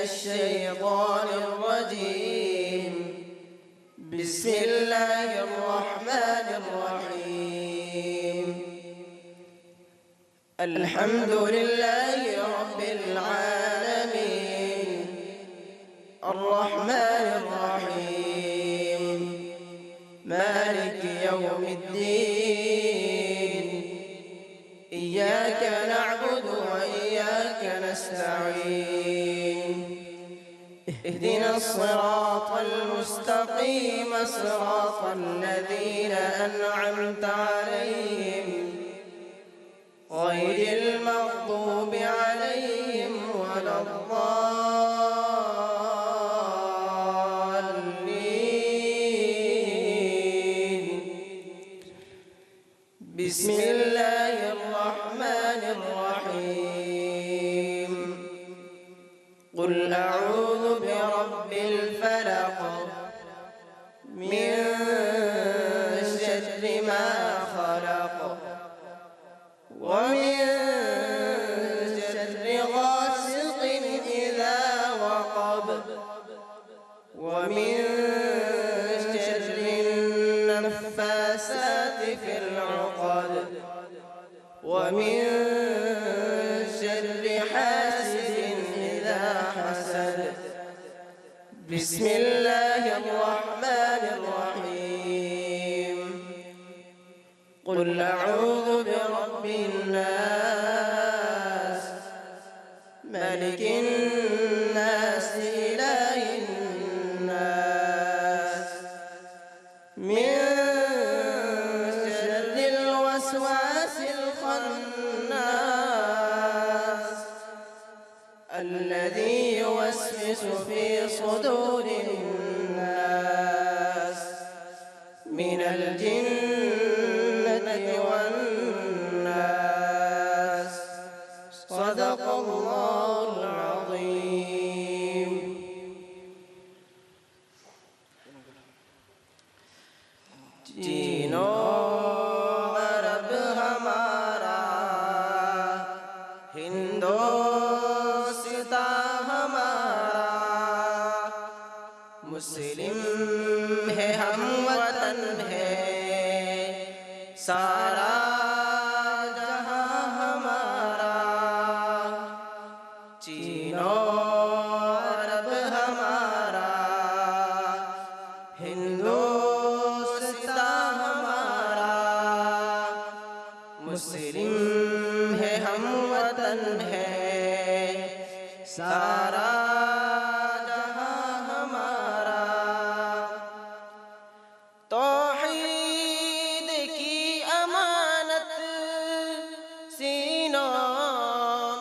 الشيطان الرجيم. بسم الله الرحمن الرحيم. الحمد لله رب العالمين الرحمن الرحيم مالك يوم الدين. إياك نعبد وإياك نستعين. اهدنا الصراط المستقيم صراط الذين أنعمت عليهم غير المغضوب عليهم ولا الضالين. بسم الله الرحمن الرحيم. قل أعوذ برب الفلق من شر ما خلق ومن شر غاسق إذا وقب ومن شر النفاثات في العقد ومن شر حاسد إذا حسد. بسم الله الرحمن الرحيم. قل أعوذ برب الناس ملك الناس إله الناس من شر الوسواس الخناس الذي يوسوس في صدور الناس من الجنة والناس. صدق الله العظيم. جینو عرب ہمارا ہندوستاں ہمارا مسلم ہے ہم وطن ہے سارا جہاں ہمارا. چینو عرب ہمارا ہندوستاں ہمارا مسلم ہے ہم وطن ہے سارا جہاں ہمارا. توحید کی امانت سینوں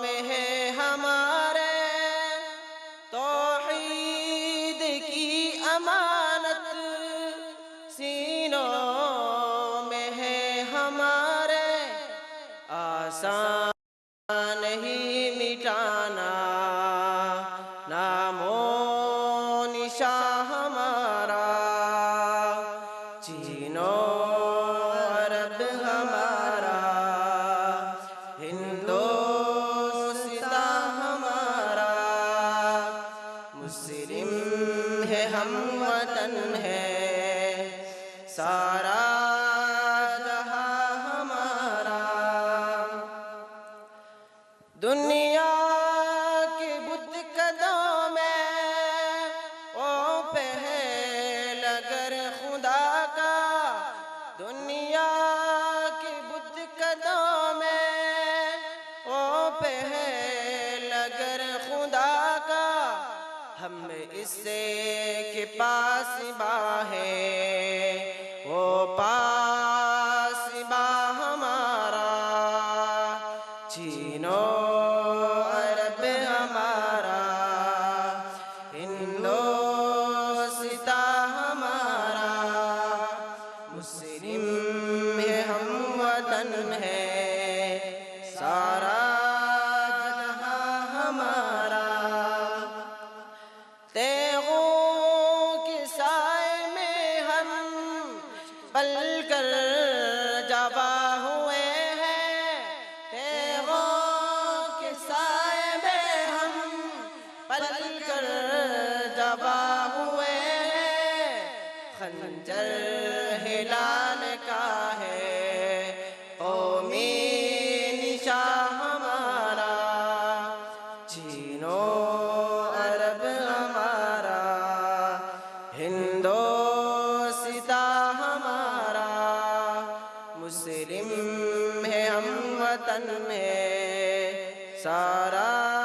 میں ہے ہمارے. توحید کی امانت سینوں میں ہے ہمارے. آسان نہیں مٹانا نام و نشاں ہمارا. چینو عرب ہمارا ہندوستاں ہمارا مسلم ہے ہم وطن ہے سارا جہاں ہمارا. دنیا کے بت قدوں میں او پہل اگر خدا کا. دنیا کے بت قدوں میں او پہل اگر خدا کا. ہم اس سے کے پاس با ہے وہ پاس با ہمارا. چینو عرب ہمارا ہندوستاں ہمارا مسلم ہے ہم وطن ہے سارا جہاں ہمارا. تیغوں کے سائے میں ہم پل کر جبا ہوئے ہیں. تیغوں کے سائے لال کا ہے قومی نشان ہمارا، چینو عرب ہمارا، ہندوستا ہمارا، مسلم ہے ہم وطن ہے سارا